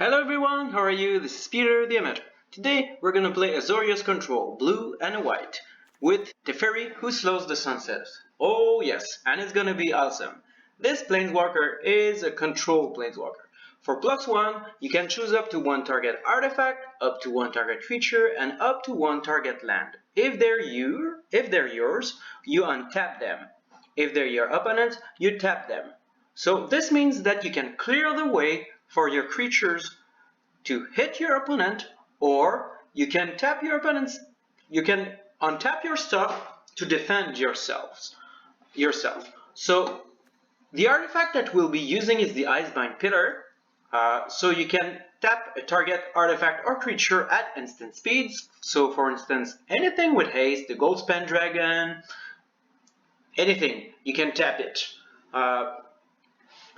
Hello everyone, how are you? This is Peter the Amateur. Today we're gonna play Azorius Control, blue and white, with Teferi who slows the sunset. Oh yes, and it's gonna be awesome. This planeswalker is a control planeswalker. For +1, you can choose up to one target artifact, up to one target creature, and up to one target land. If they're yours, you untap them. If they're your opponent's, you tap them. So this means that you can clear the way for your creatures to hit your opponent, or you can tap your opponent's, you can untap your stuff to defend yourself. So the artifact that we'll be using is the Icebind Pillar. So you can tap a target artifact or creature at instant speeds. So for instance, anything with haste, the Goldspan Dragon, anything, you can tap it.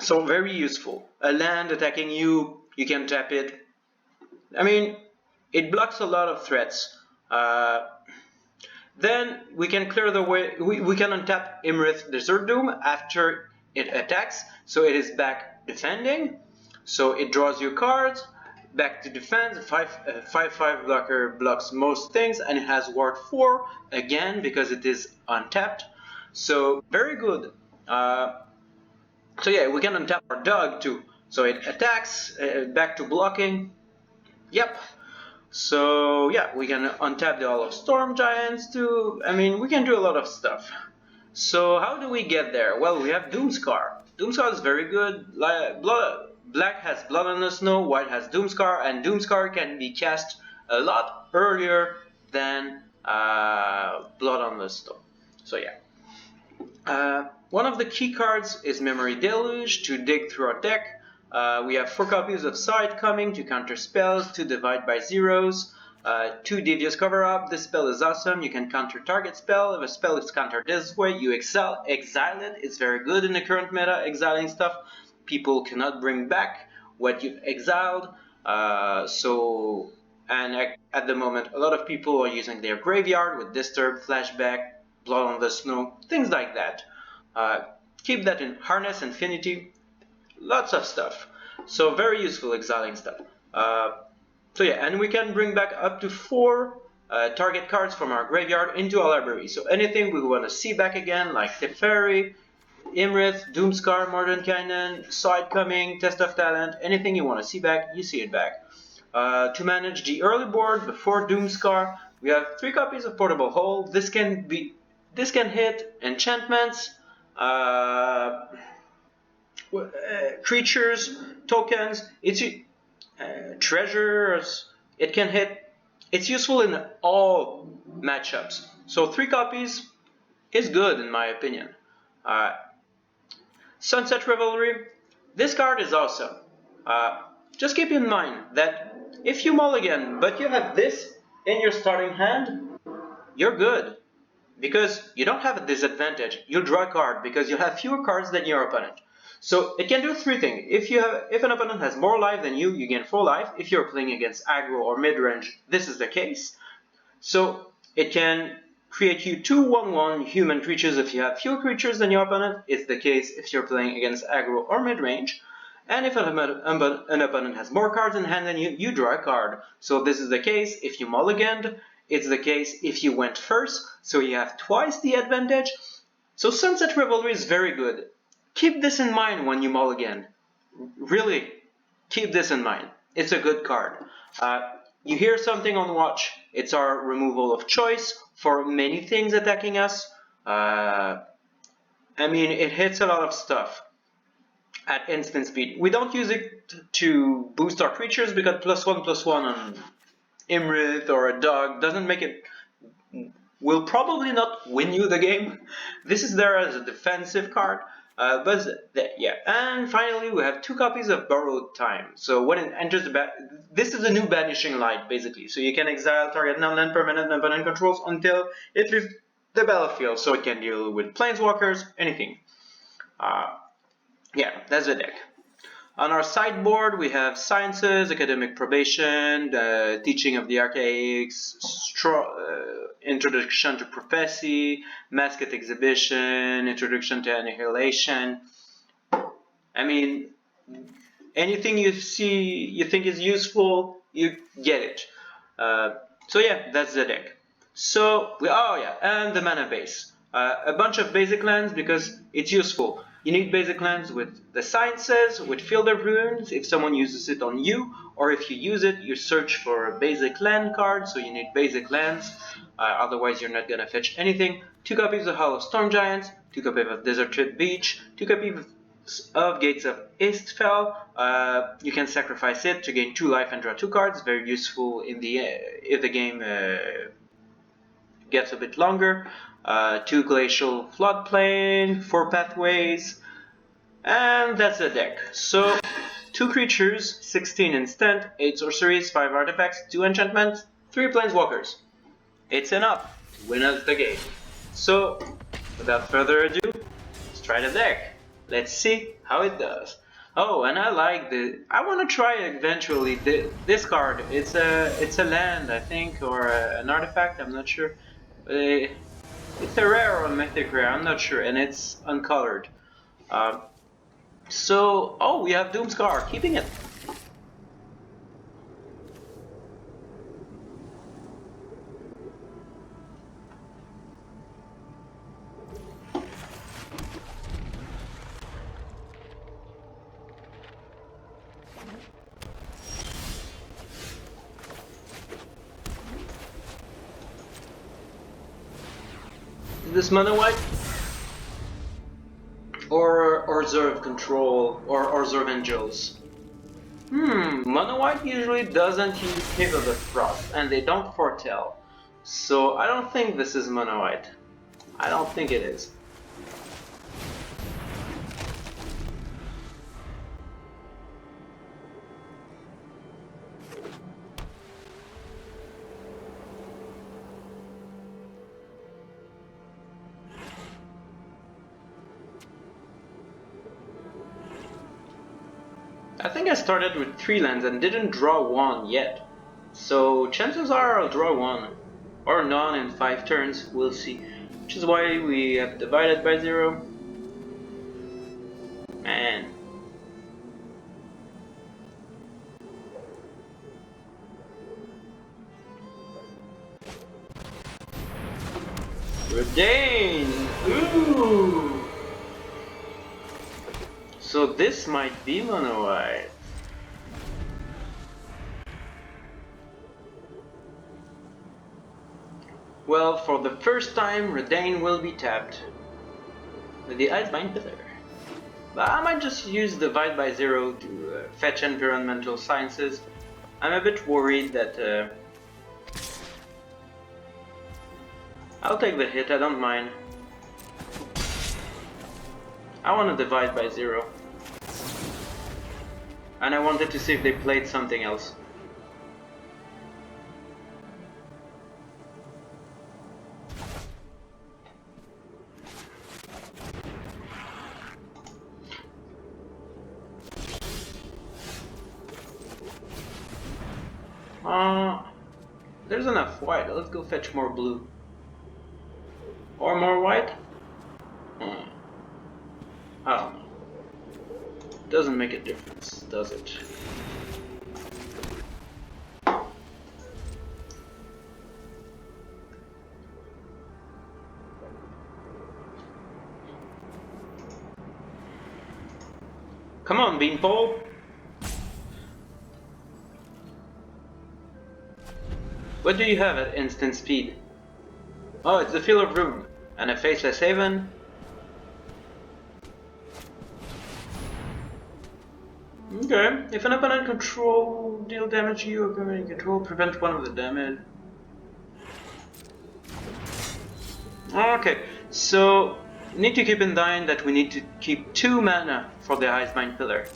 So very useful. A land attacking you, you can tap it. I mean, it blocks a lot of threats. Then we can clear the way. We can untap Iymrith Desert Doom after it attacks, so it is back defending. So it draws you cards, back to defense. 5/5 blocker blocks most things, and it has Ward 4 again because it is untapped. So very good. So yeah, we can untap our dog too. So it attacks, back to blocking. Yep. So yeah, we can untap the Hall of Storm Giants too. I mean, we can do a lot of stuff. So how do we get there? Well, we have Doomscar. Doomscar is very good. Black has Blood on the Snow, white has Doomscar, and Doomscar can be cast a lot earlier than Blood on the Snow. So yeah. One of the key cards is Memory Deluge to dig through our deck. We have 4 copies of Sight Coming to counter spells, to divide by zeros, 2 Devious Cover-Up. This spell is awesome. You can counter target spell. If a spell is countered this way, you exile it. It's very good in the current meta, exiling stuff. People cannot bring back what you've exiled. At the moment, a lot of people are using their graveyard with Disturb, Flashback, Blood on the Snow, things like that. Keep that in Harness Infinity. Lots of stuff. So very useful exiling stuff. So yeah, and we can bring back up to 4 target cards from our graveyard into our library. So anything we want to see back again, like Teferi, Iymrith, Doomscar, Mordenkainen, Sight Coming, Test of Talent, anything you want to see back, you see it back. To manage the early board before Doomscar, we have 3 copies of Portable Hole. This can hit enchantments, creatures, tokens, treasures. It can hit. It's useful in all matchups. So 3 copies is good in my opinion. Sunset Revelry. This card is awesome. Just keep in mind that if you mulligan, but you have this in your starting hand, you're good. Because you don't have a disadvantage. You'll draw a card because you have fewer cards than your opponent. So it can do 3 things. If an opponent has more life than you, you gain 4 life. If you're playing against aggro or mid-range, this is the case. So it can create you 2/1/1 human creatures if you have fewer creatures than your opponent. It's the case if you're playing against aggro or mid-range. And if an opponent has more cards in hand than you, you draw a card. So this is the case if you mulliganed. It's the case if you went first, so you have twice the advantage. So Sunset Revelry is very good. Keep this in mind when you mulligan. Really, keep this in mind. It's a good card. You hear something on watch. It's our removal of choice for many things attacking us. I mean, it hits a lot of stuff at instant speed. We don't use it to boost our creatures because +1/+1 on Iymrith or a dog doesn't make it, will probably not win you the game. This is there as a defensive card, yeah. And finally, we have 2 copies of Borrowed Time. So when it enters this is a new Banishing Light basically. So you can exile target non-land permanent opponent controls until it leaves the battlefield. So it can deal with planeswalkers, anything. Yeah, that's the deck. On our sideboard, we have Sciences, Academic Probation, Teaching of the Archaics, Introduction to Prophecy, Masked Exhibition, Introduction to Annihilation. I mean, anything you see you think is useful, you get it. So yeah, that's the deck. So oh yeah, and the mana base. A bunch of basic lands because it's useful. You need basic lands with the sciences, with Field of Ruins, if someone uses it on you, or if you use it, you search for a basic land card, so you need basic lands, otherwise you're not gonna fetch anything. 2 copies of Hollow Storm Giants, 2 copies of Deserted Beach, 2 copies of Gates of Istfell. You can sacrifice it to gain 2 life and draw 2 cards, very useful in the if the game gets a bit longer. 2 Glacial Floodplain, 4 Pathways, and that's the deck. So 2 creatures, 16 instant, 8 sorceries, 5 artifacts, 2 enchantments, 3 planeswalkers. It's enough to win us the game. So without further ado, let's try the deck. Let's see how it does. Oh, and I like I want to try eventually this card. It's a land, I think, or an artifact. I'm not sure. It's a rare or a mythic rare. I'm not sure, and it's uncolored. So, oh, we have Doomscar. Keeping it. This mana white? Or Orzhov Control, or Orzhov Angels? Mana white usually doesn't use Cave of the Frost, and they don't foretell. So I don't think this is mana white. I don't think it is. I think I started with 3 lands and didn't draw 1 yet. So chances are I'll draw 1. Or none in 5 turns, we'll see. Which is why we have divided by 0. Man. Redain! Ooh! So this might be mono white. Well, for the first time, Redain will be tapped with the Icebind Pillar. But I might just use Divide by 0 to fetch Environmental Sciences. I'm a bit worried that I'll take the hit, I don't mind. I want to divide by 0. And I wanted to see if they played something else. There's enough white. Let's go fetch more blue. Or more white? I don't know. Doesn't make a difference, does it? Come on, Beanpole! What do you have at instant speed? Oh, it's the Field of Ruin and a Faceless Haven. Okay, if an opponent deal damage to you, opponent control, prevent 1 of the damage. Okay, so need to keep in mind that we need to keep 2 mana for the Icebind Pillar.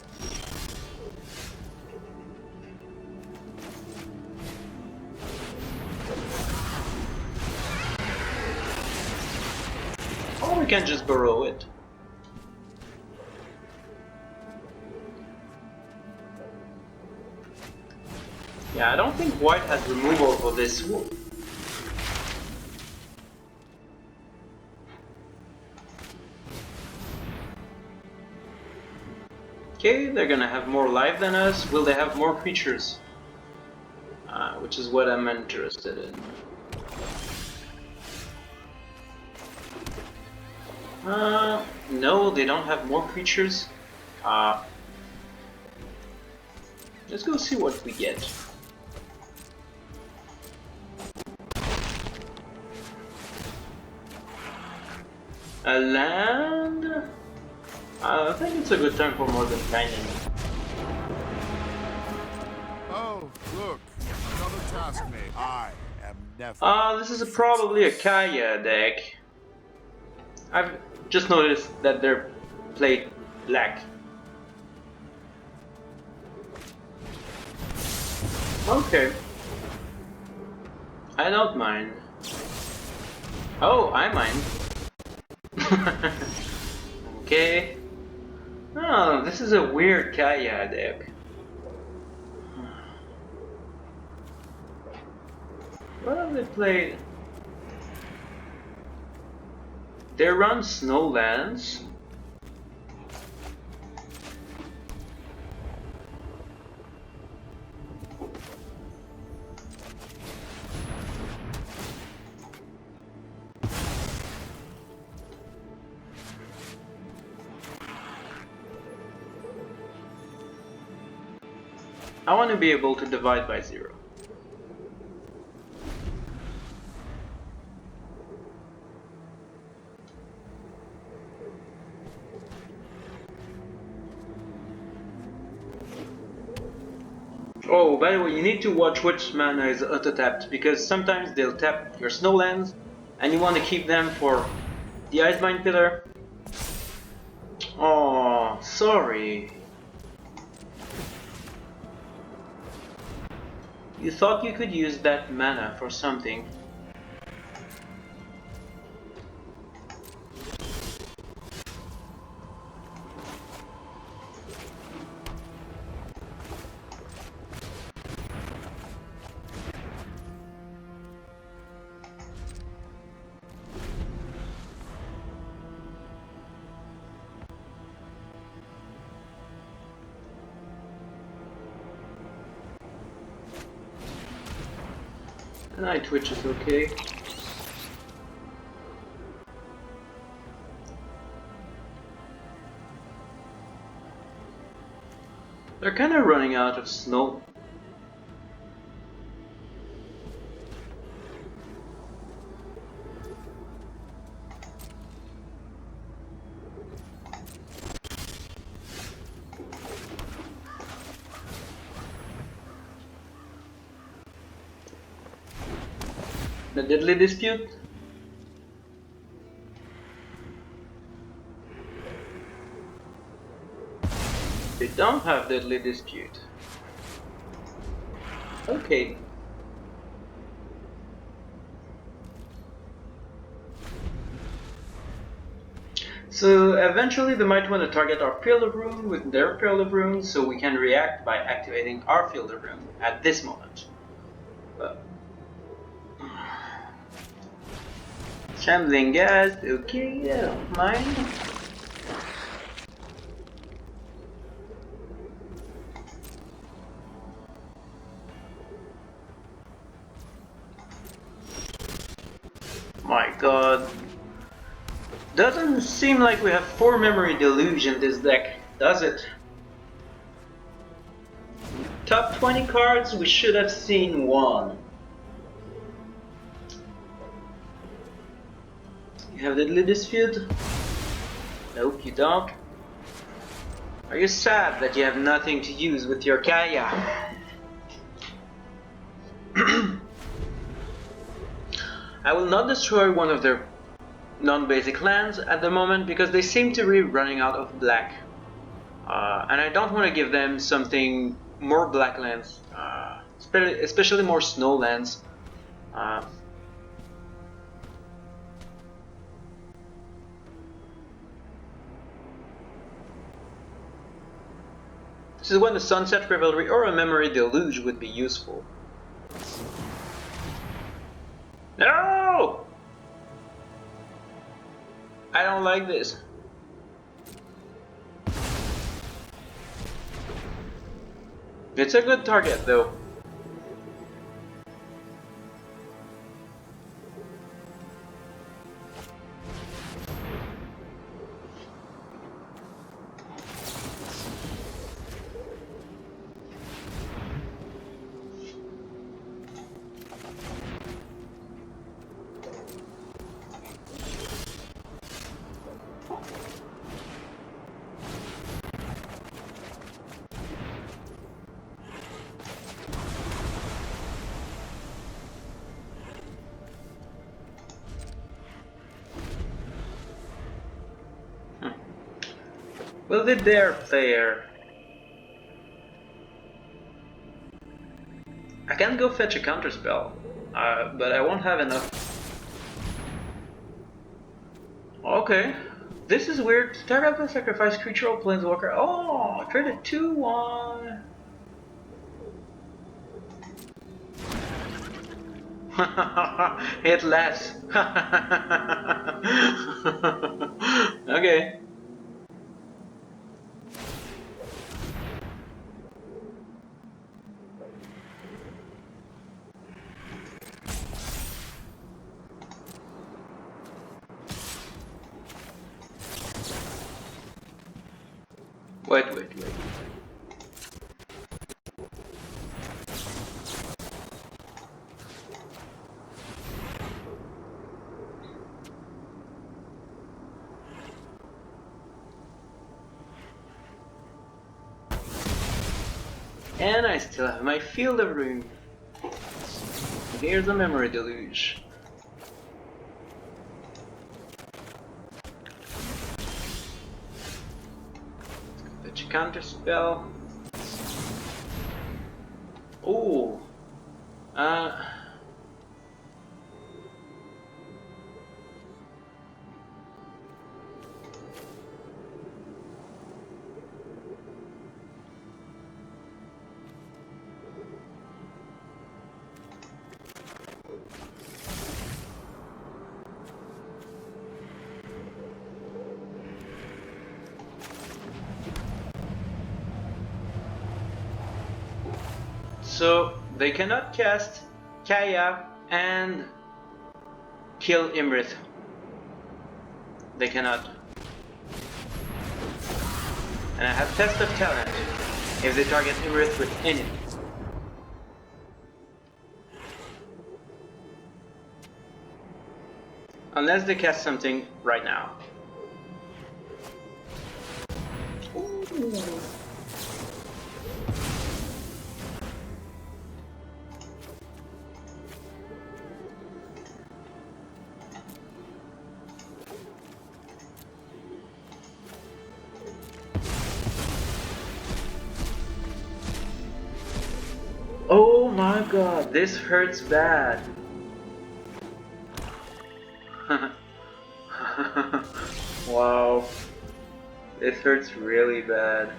Or we can just borrow it. Yeah, I don't think white has removal for this one. Okay, they're gonna have more life than us. Will they have more creatures? Which is what I'm interested in. No, they don't have more creatures. Let's go see what we get. A land? I think it's a good time for Mordenkainen. Oh, look, another task made. I am never. This is probably a Kaya deck. I've just noticed that they're played black. Okay. I don't mind. Oh, I mind. Okay. Oh, this is a weird Kaya deck. What have they played? They run Snowlands. I want to be able to divide by 0. Oh, by the way, you need to watch which mana is auto-tapped, because sometimes they'll tap your Snowlands, and you want to keep them for the Icebind Pillar. Oh, sorry. You thought you could use that mana for something. Night Twitch is okay. They're kind of running out of snow. The Deadly Dispute? They don't have Deadly Dispute. Okay. So eventually they might want to target our Field of Ruin with their Field of Ruin, so we can react by activating our Field of Ruin at this moment. Shambling gas, okay, I don't mind. My god. Doesn't seem like we have 4 Memory Deluge in this deck, does it? Top 20 cards, we should have seen 1. You have Deadly Dispute? Nope, you don't. Are you sad that you have nothing to use with your Kaya? I will not destroy one of their non-basic lands at the moment because they seem to be running out of black. And I don't want to give them something more black lands, especially more snow lands. This is when the Sunset Revelry or a Memory Deluge would be useful. No! I don't like this. It's a good target though. Will they dare player? I can go fetch a counterspell, but I won't have enough. Okay, this is weird. Target will sacrifice creature or planeswalker. Oh, trade it 2-1. Hit less. Okay. Wait. And I still have my Field of Ruin. Here's a Memory Deluge. Fetch a counterspell. Ooh. So they cannot cast Kaya and kill Iymrith. They cannot. And I have Test of Talent if they target Iymrith with any. Unless they cast something right now. Ooh. Oh my god, this hurts bad. Wow, this hurts really bad.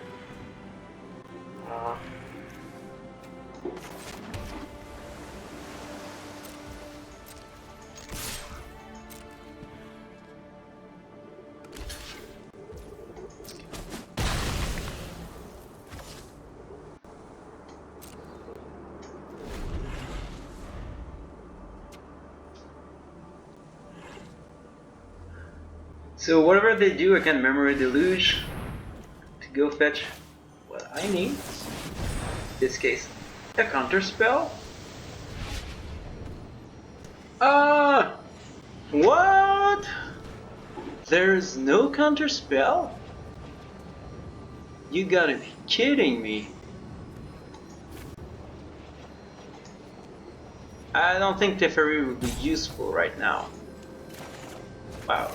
So whatever they do, I can Memory Deluge to go fetch what I need. In this case, a counter spell. What? There's no counter spell? You gotta be kidding me. I don't think Teferi would be useful right now. Wow.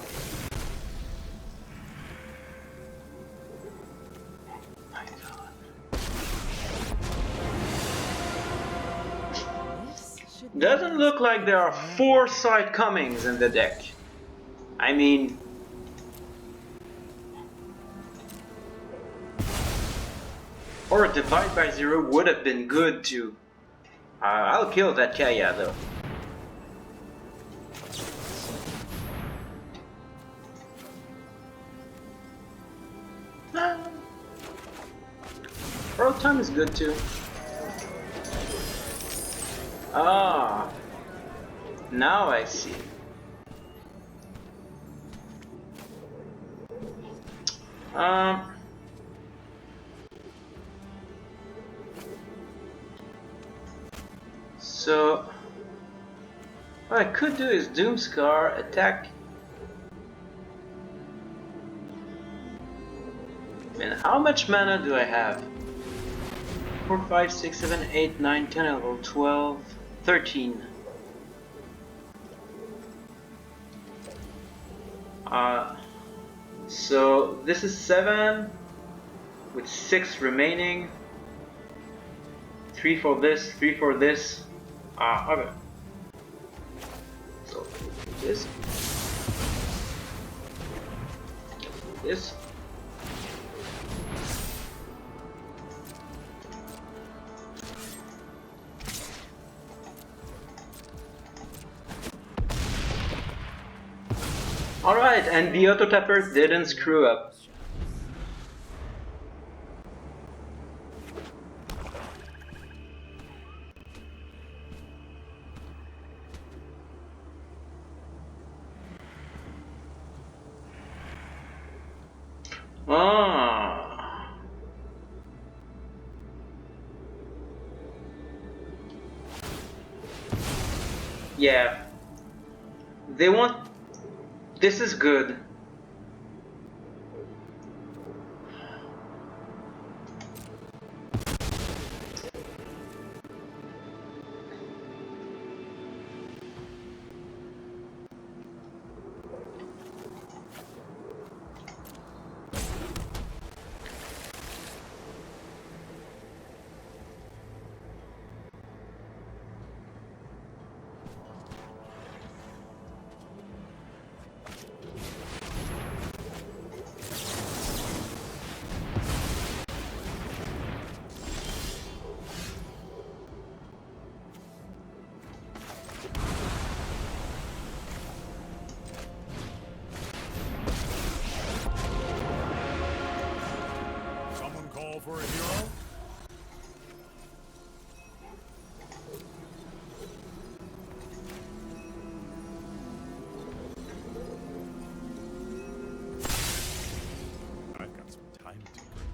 My god. Doesn't look like there are 4 side comings in the deck. I mean... Or a divide by 0 would have been good too. I'll kill that Kaya though. World time is good too. Ah, now I see. So what I could do is Doomscar, attack. Man, how much mana do I have? 4, 5, 6, 7, 8, 9, 10, 11, 12, 13. So this is 7 with 6 remaining. 3 for this, 3 for this. Okay. So this. This. Alright, and the auto tapper didn't screw up. Ah. Yeah. They want... This is good. For a hero? I've got some time to burn.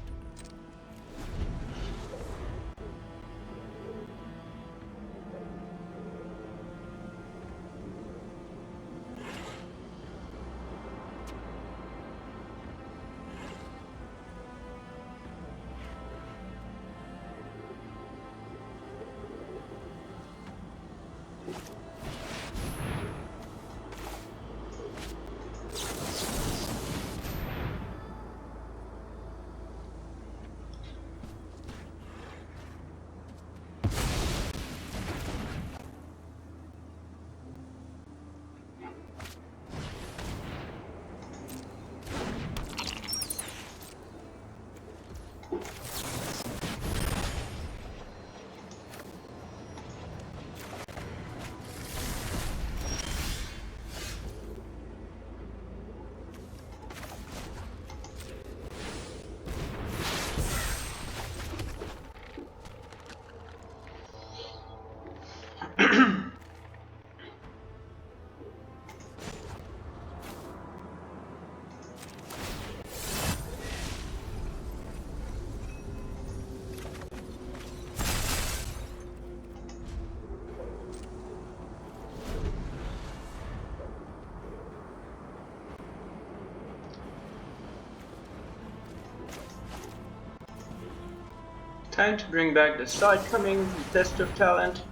Time to bring back the side coming test of talent.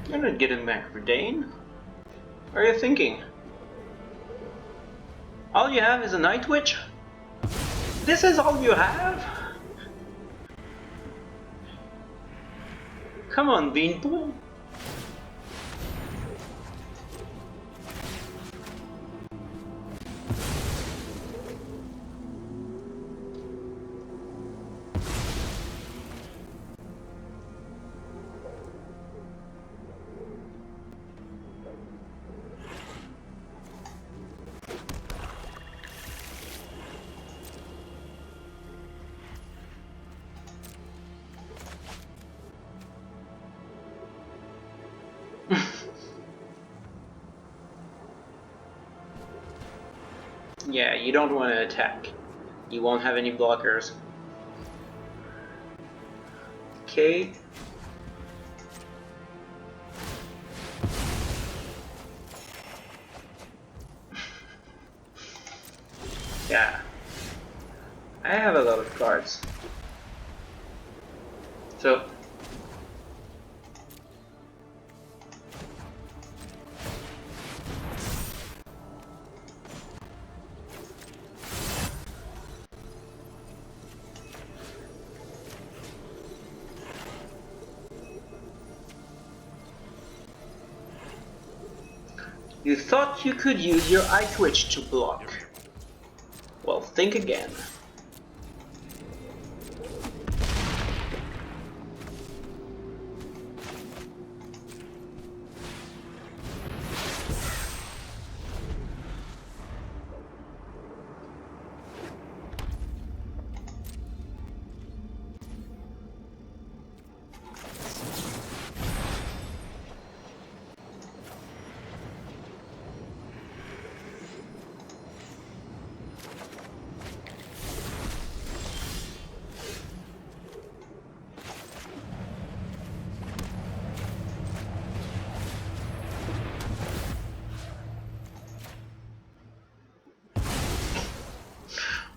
You're not getting back Verdane. What are you thinking? All you have is a Night Witch? This is all you have? Come on, Beanpool. Yeah, you don't want to attack. You won't have any blockers. Okay. Yeah. I have a lot of cards. So you thought you could use your eye twitch to block. Well, think again.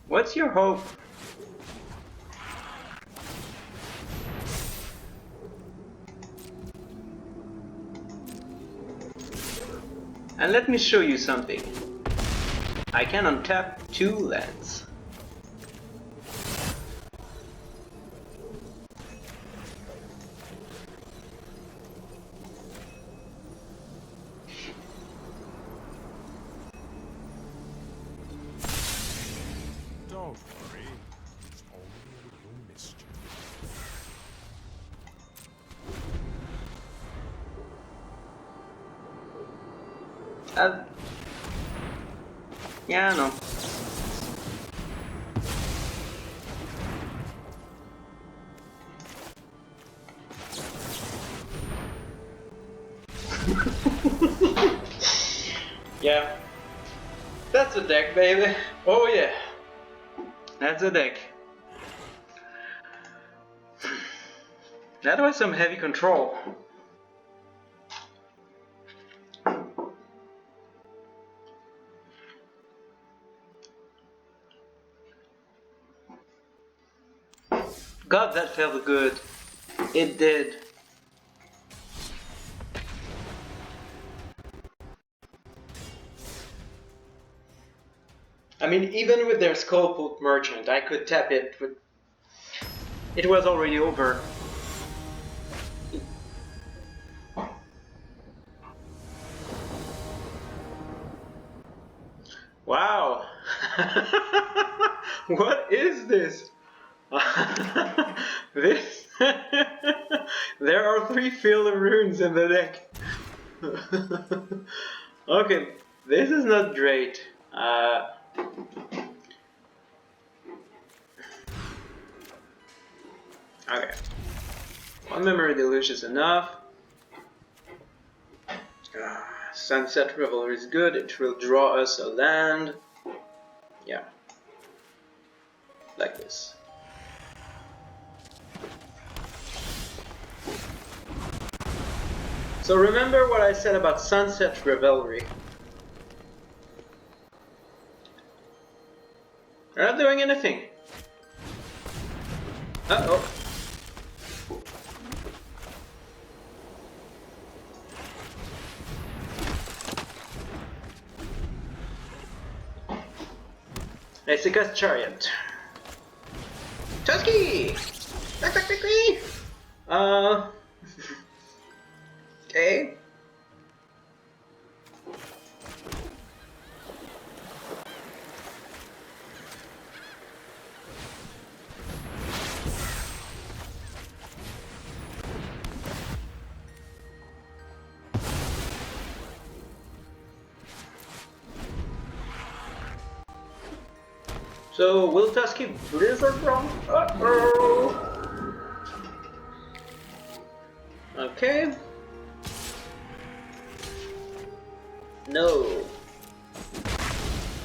What's your hope? And let me show you something. I can untap 2 lands. Don't worry, it's only a little mischief. Yeah, I know. Yeah. That's a deck, baby. Oh yeah. That's a deck. That was some heavy control. God, that felt good. It did. I mean, even with their Skullpult Merchant, I could tap it, but it was already over. Wow! What is this? This there are 3 filler runes in the deck. Okay, this is not great. Okay, 1 memory deluge is enough. Sunset Revelry is good. It will draw us a land. Yeah, like this. So remember what I said about Sunset Revelry. They're not doing anything. Uh-oh. Icica's Chariot. Tusky! Quick! Okay. So, will Tusky Blizzard wrong? Uh-oh! Okay. No.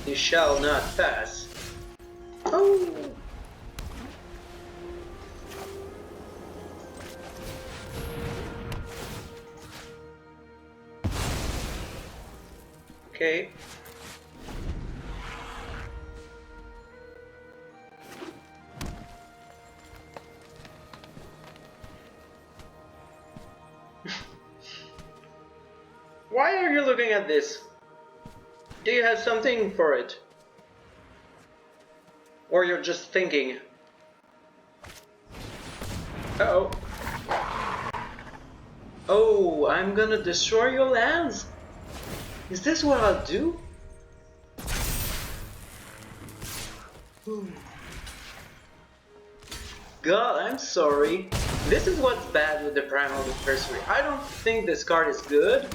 You shall not pass. Oh! Okay. Why are you looking at this? Do you have something for it? Or you're just thinking? Uh-oh. Oh, I'm gonna destroy your lands? Is this what I'll do? God, I'm sorry. This is what's bad with the Primal Adversary. I don't think this card is good,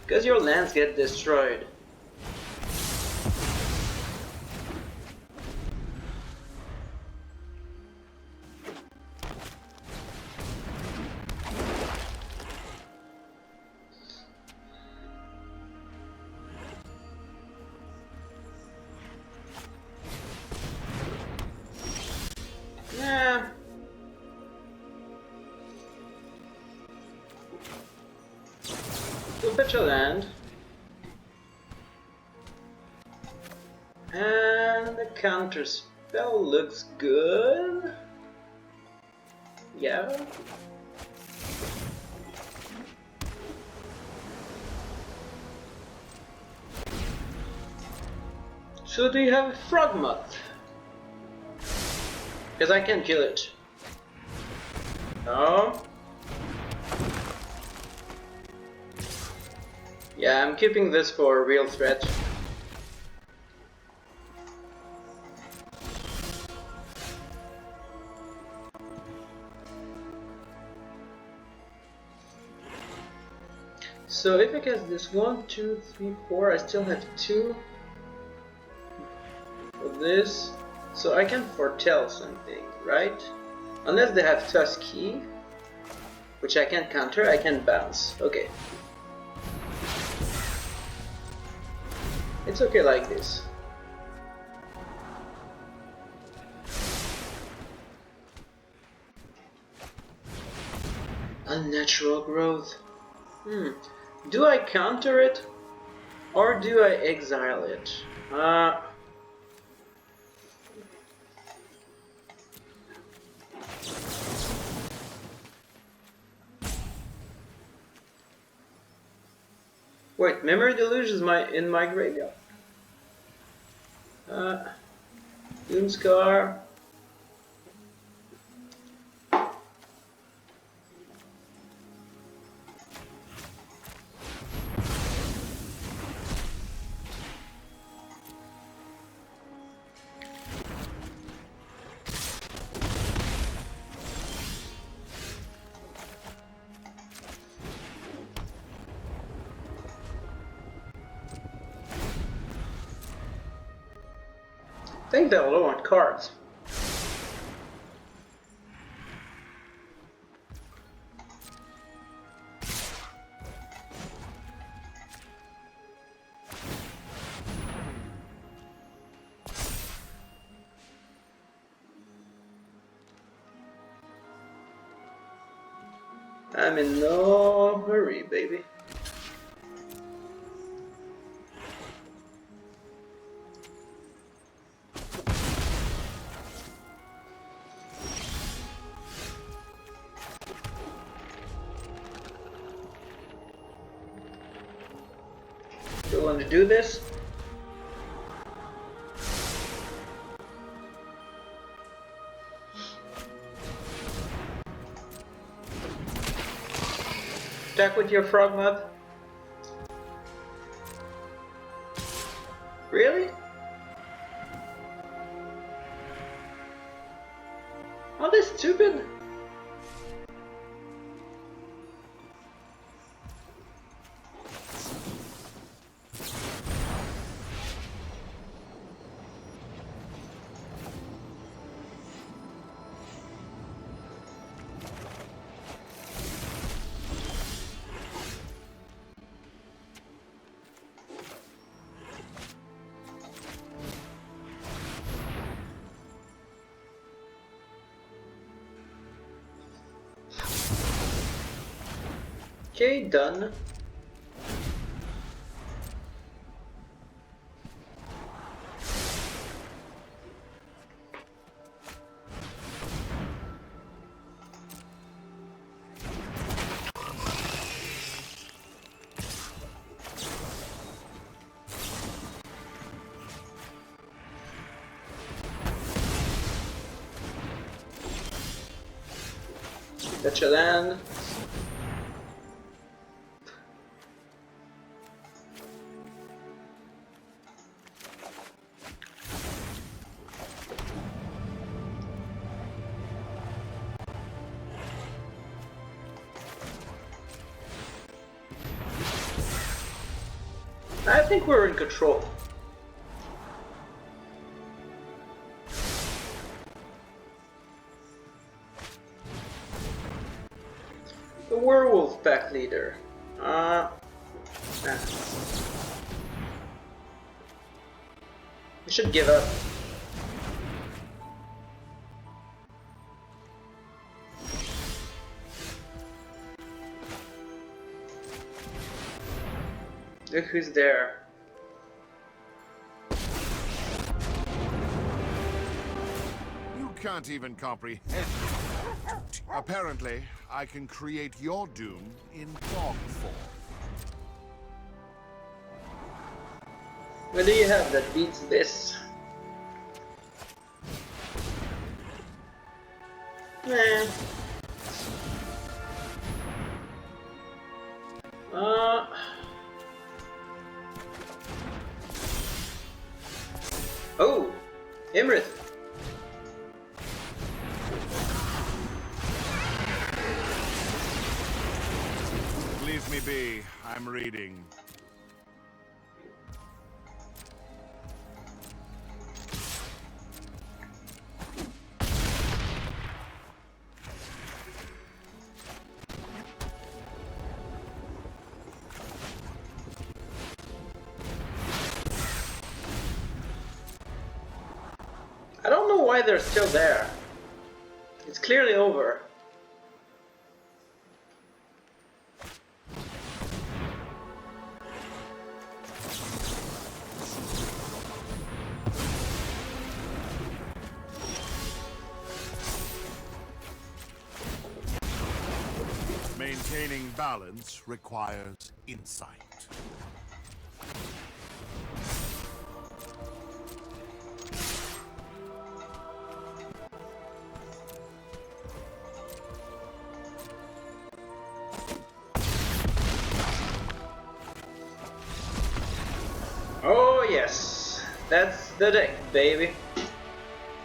because your lands get destroyed. Yeah. We'll fetch a land. And the counter spell looks good. Yeah. So do you have a Frogmoth? Because I can kill it. No. Yeah, I'm keeping this for a real threat. So if I get this 1, 2, 3, 4, I still have 2 for this. So I can foretell something, right? Unless they have Tusky, which I can counter, I can bounce. Okay. It's okay like this. Unnatural growth. Do I counter it or do I exile it? Wait, Memory Deluge is in my graveyard. Doomscar. I think they're low on cards. I'm in no hurry, baby. Do you want to do this? Attack with your Frogmoth? Really? Are they stupid? Okay, done. Fetch a land. I think we're in control. The werewolf pack leader. We should give up. Look who's there. You can't even comprehend. Apparently, I can create your doom in dog form. What do you have that beats this? Nah. Oh, Iymrith. Leave me be. I'm reading. I don't know why they're still there. It's clearly over. Maintaining balance requires insight. Oh yes, that's the deck, baby.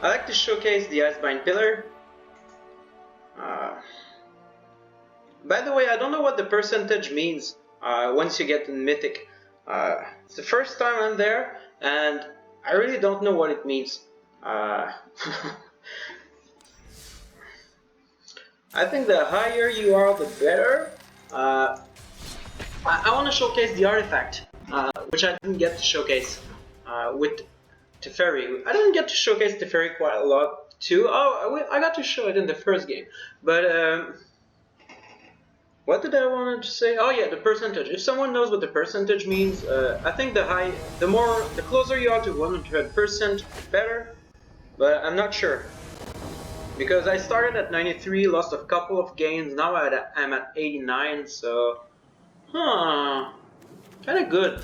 I like to showcase the Icebind Pillar. By the way, I don't know what the percentage means once you get in Mythic. It's the first time I'm there, and I really don't know what it means. I think the higher you are, the better. I want to showcase the artifact, which I didn't get to showcase with Teferi. I didn't get to showcase Teferi quite a lot too. Oh, I got to show it in the first game, but what did I want to say? Oh yeah, the percentage. If someone knows what the percentage means, I think the closer you are to 100%, better. But I'm not sure. Because I started at 93, lost a couple of games, now I'm at 89, so... Kinda good.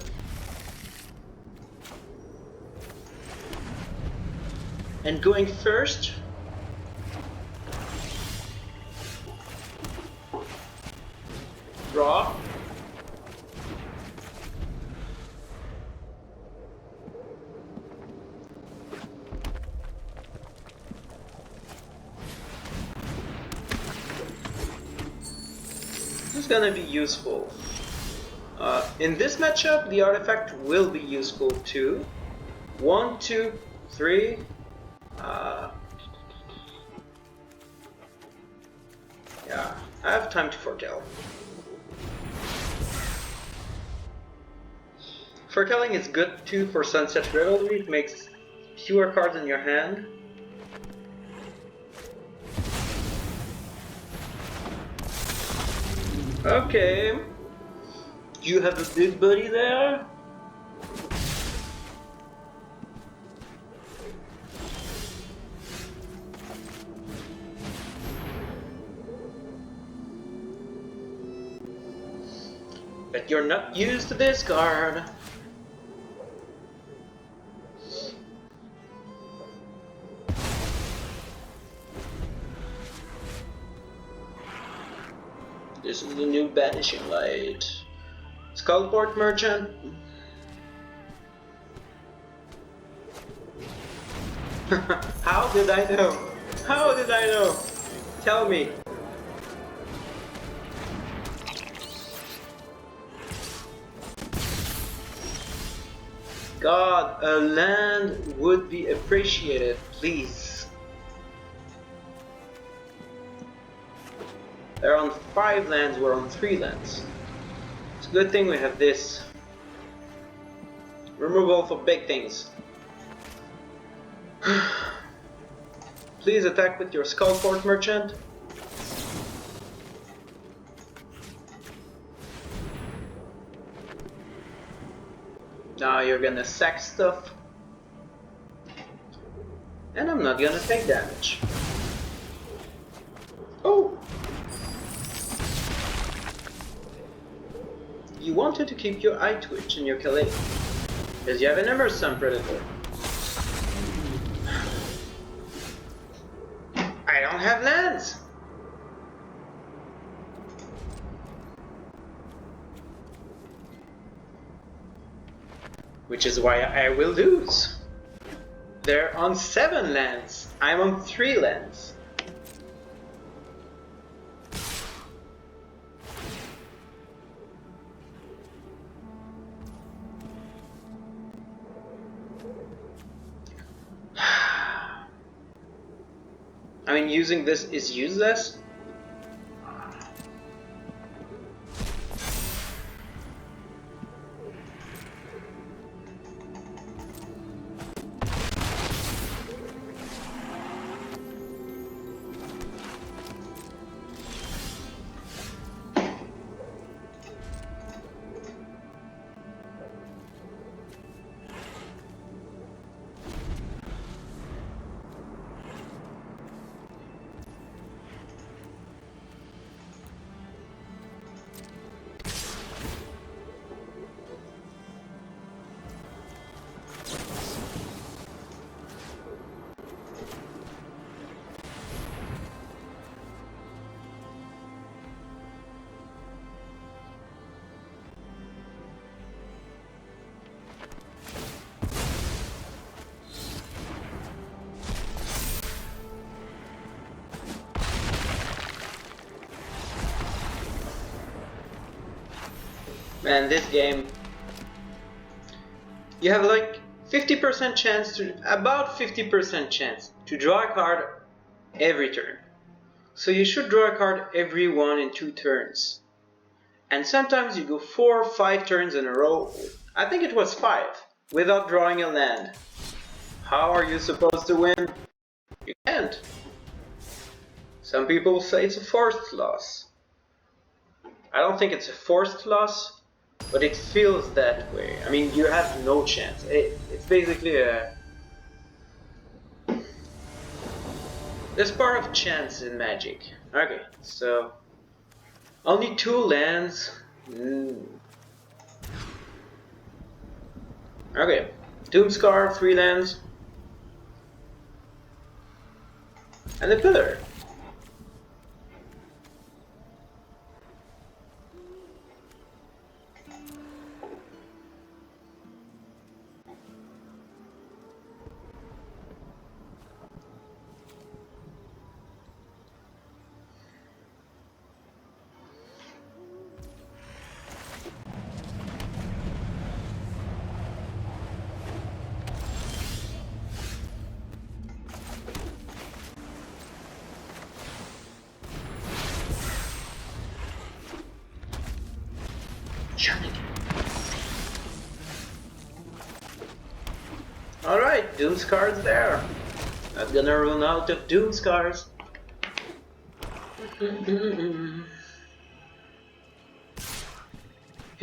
And going first... Draw. This is gonna be useful. In this matchup, the artifact will be useful too. 1, 2, 3. Yeah, I have time to foretell. Foretelling is good too for Sunset Revelry. It makes fewer cards in your hand. Okay. You have a big buddy there? But you're not used to this card. This is the new Banishing Light. Skullport Merchant. How did I know? How did I know? Tell me. God, a land would be appreciated, please. They're on 5 lands, we're on 3 lands. It's a good thing we have this. Removal for big things. Please attack with your Skullport Merchant. Now you're gonna sack stuff. And I'm not gonna take damage. Oh! You wanted to keep your Eye Twitch and your Calais. Because you have an Emerson Predator. I don't have lands! Which is why I will lose. They're on 7 lands. I'm on 3 lands. I mean, using this is useless. Man, this game, you have like 50% chance to, about 50% chance to draw a card every turn. So you should draw a card every 1 in 2 turns. And sometimes you go 4 or 5 turns in a row, I think it was 5, without drawing a land. How are you supposed to win? You can't. Some people say it's a forced loss. I don't think it's a forced loss, but it feels that way. I mean, you have no chance. It's basically a... There's part of chance in Magic. Okay, so... Only 2 lands. Okay, Doomscar, 3 lands. And a Pillar. Alright, Doomscar's there. I'm gonna run out of Doomscars.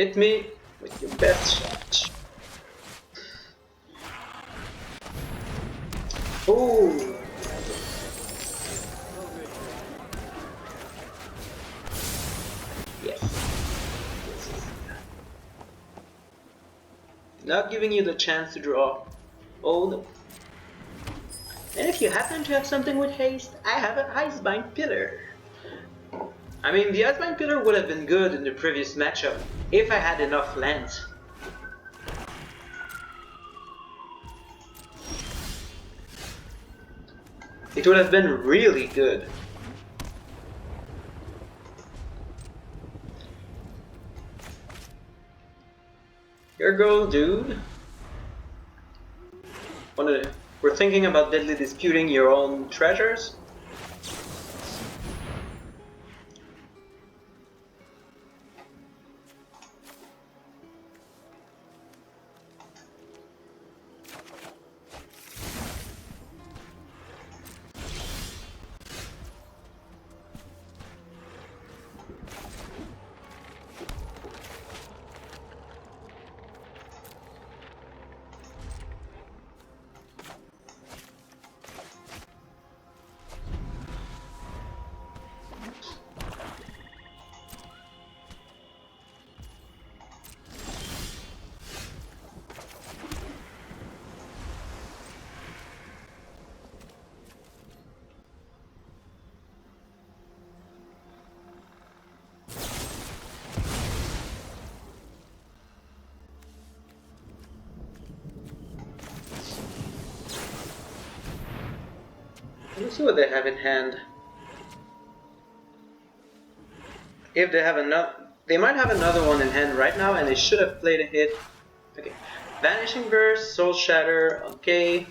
Hit me with your best shot. Ooh. Yes. Not giving you the chance to draw. Oh no. And if you happen to have something with haste, I have an Icebind Pillar. I mean, the Icebind Pillar would have been good in the previous matchup if I had enough lands. It would have been really good. Your goal, dude. We're thinking about deadly disputing your own treasures. Let's see what they have in hand. If they have another, they might have another one in hand right now, and they should have played a hit. Okay, Vanishing Verse, Soul Shatter. Okay.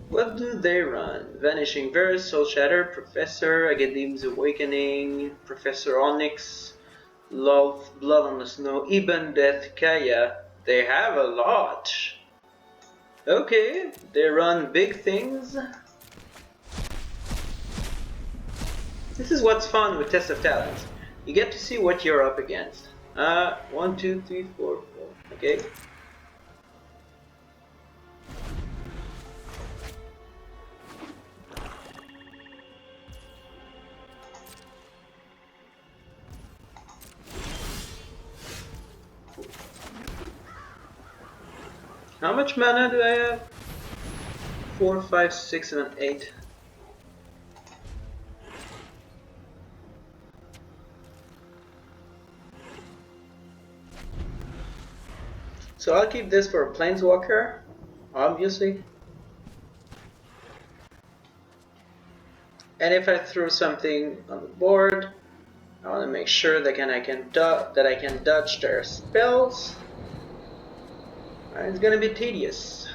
What do they run? Vanishing Verse, Soul Shatter, Professor, Agadeem's Awakening, Professor Onyx, Love, Blood on the Snow, Eben Death, Kaya. They have a lot. Okay, they run big things. This is what's fun with Test of Talents. You get to see what you're up against. 1, 2, 3, 4, 4. Okay. How much mana do I have? 4, 5, 6, and 8. So I'll keep this for a Planeswalker, obviously. And if I throw something on the board, I want to make sure that I can dodge their spells. It's gonna be tedious.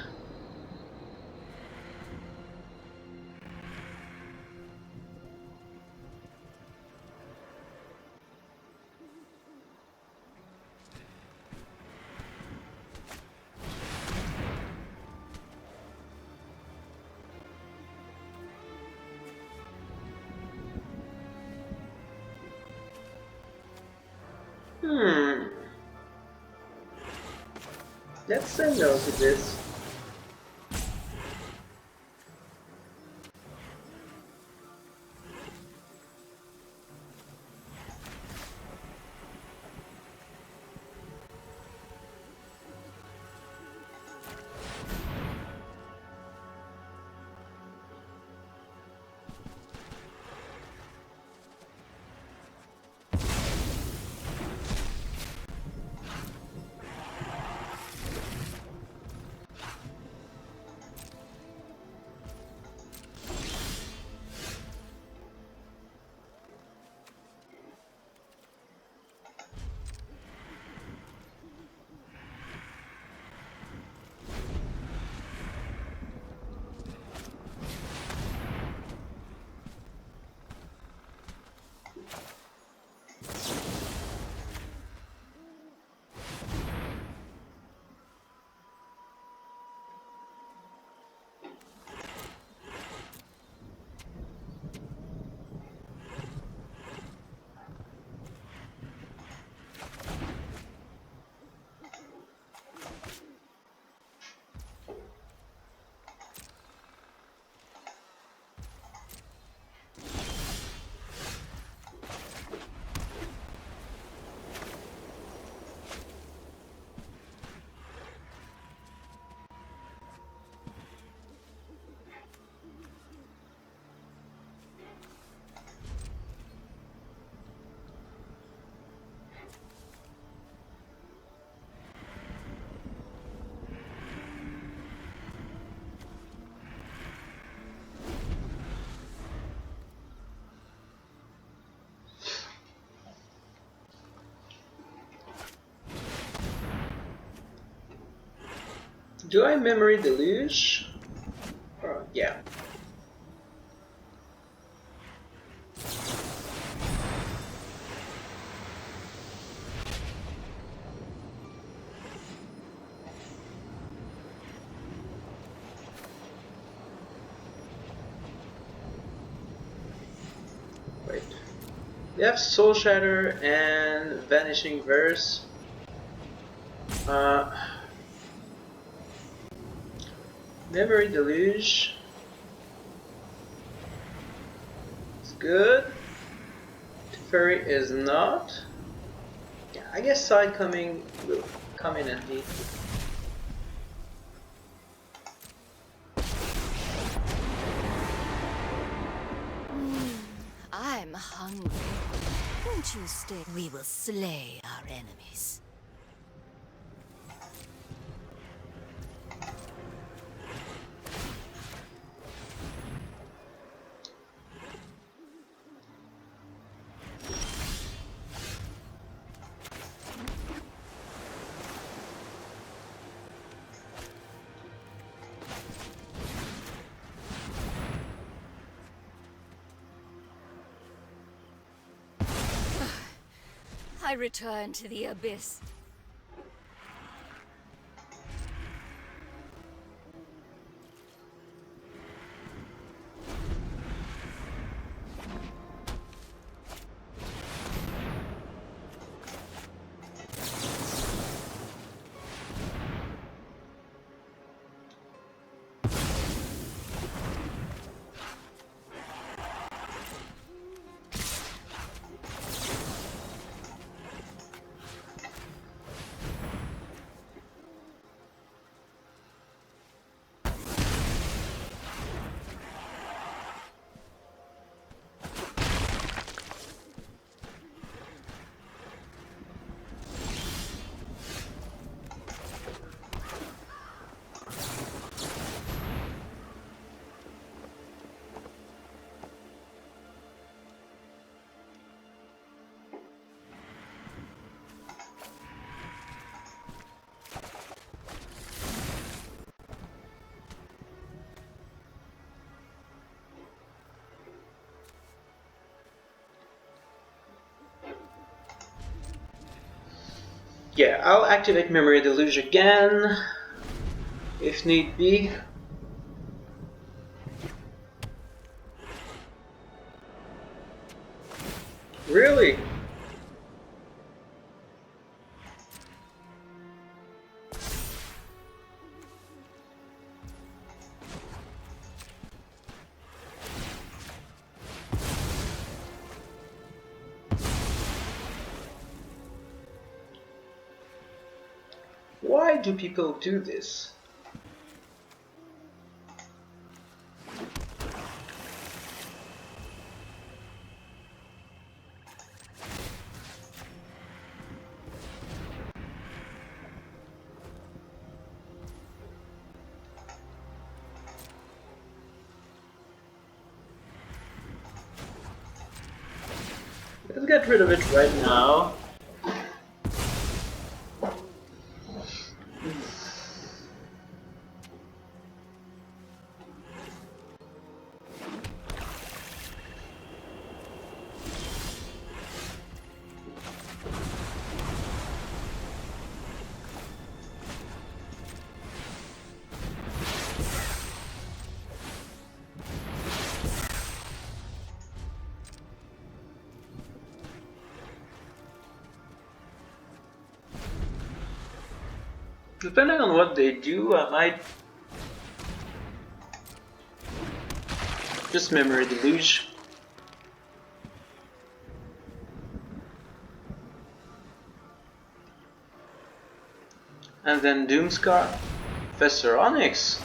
Let's say no to this. Do I memory deluge? Yeah. Wait. We have Soul Shatter and Vanishing Verse. Memory Deluge. It's good. Teferi is not. Yeah, I guess Side Coming will come in handy. I'm hungry. Won't you stay? We will slay our enemies. I return to the abyss. Yeah, I'll activate Memory Deluge again, if need be. Really? Why do people do this? Let's get rid of it right now. Depending on what they do, I might just Memory Deluge. And then Doomscar. Professor Onyx,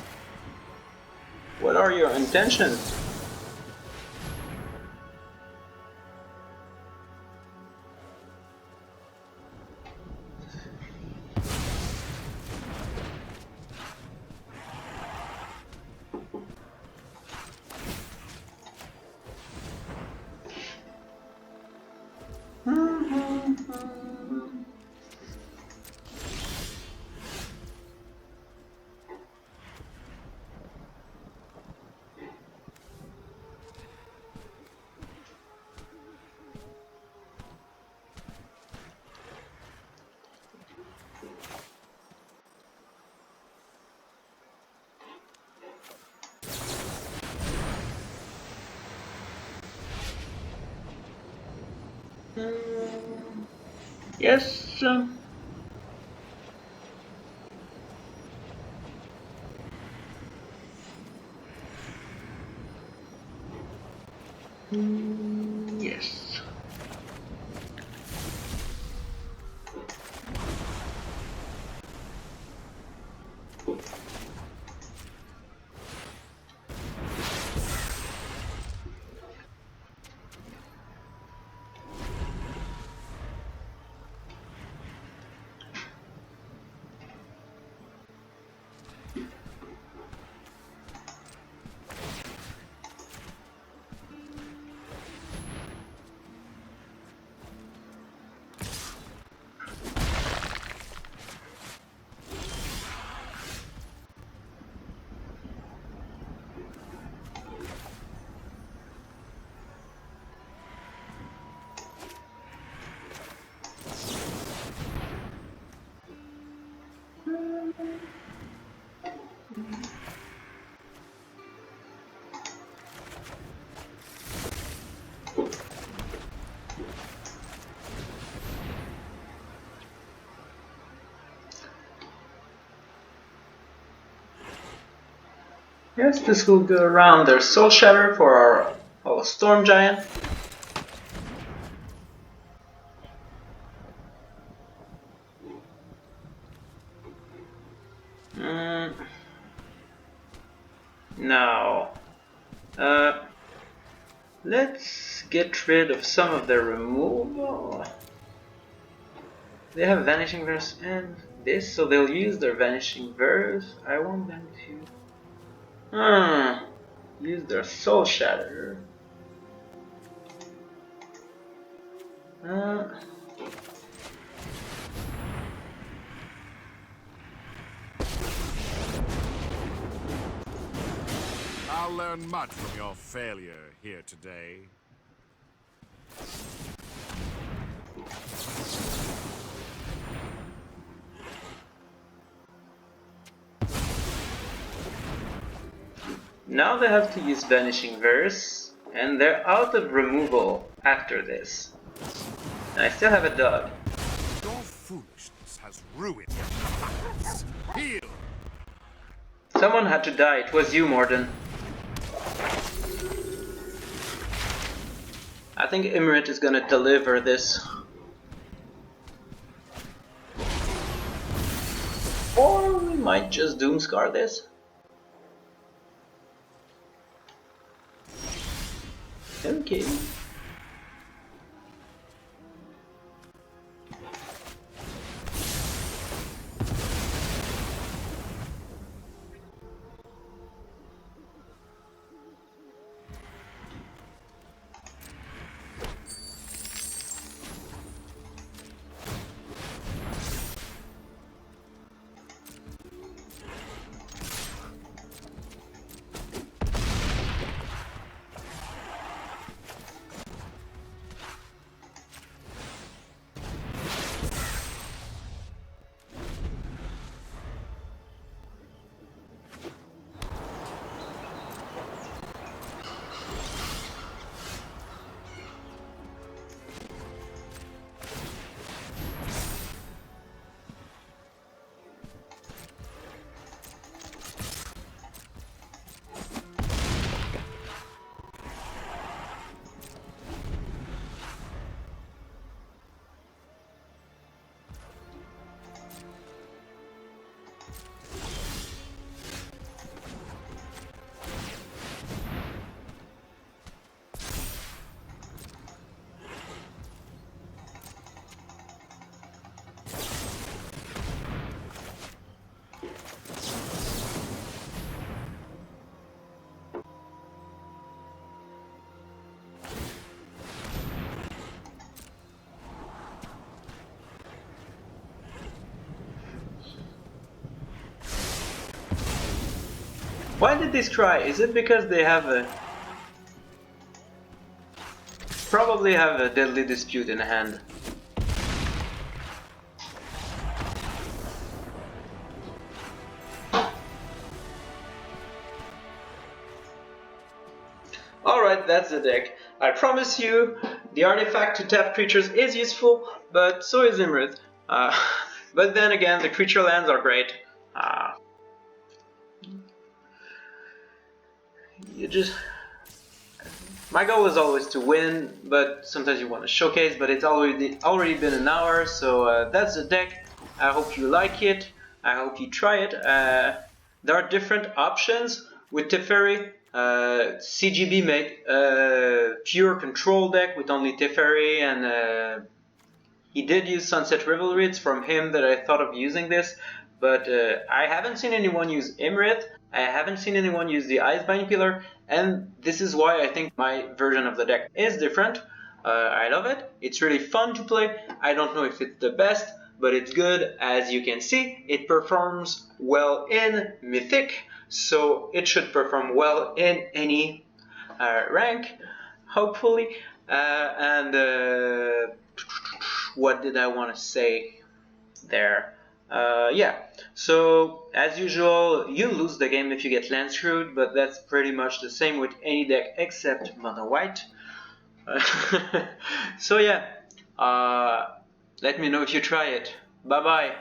what are your intentions? Yes. Yes. Yes, this will go around their Soul Shatter for our Storm Giant. Now, let's get rid of some of their removal. They have Vanishing Verse and this, so they'll use their Vanishing Verse. I want them to use their Soul Shatter. I'll learn much from your failure here today. Now they have to use Vanishing Verse, and they're out of removal after this. And I still have a dog. Your foolishness has ruined your heal. Someone had to die. It was you, Morden. I think Iymrith is gonna deliver this. Or we might just Doomscar this. Okay. Why did they try? Is it because they have a... Probably have a Deadly Dispute in hand. Alright, that's the deck. I promise you, The artifact to tap creatures is useful, but so is Iymrith. But then again, the creature lands are great. My goal is always to win, but sometimes you want to showcase, but it's already been an hour, so that's the deck. I hope you like it. I hope you try it. There are different options with Teferi. CGB made a pure control deck with only Teferi, and he did use Sunset Revelry. It's from him that I thought of using this, but I haven't seen anyone use Iymrith. I haven't seen anyone use the Icebind Pillar, and this is why I think my version of the deck is different. I love it. It's really fun to play. I don't know if it's the best, but it's good. As you can see, it performs well in Mythic, so it should perform well in any rank, hopefully. What did I want to say there? Yeah, so as usual, you lose the game if you get land screwed, but that's pretty much the same with any deck except mono white. So yeah, let me know if you try it. Bye bye.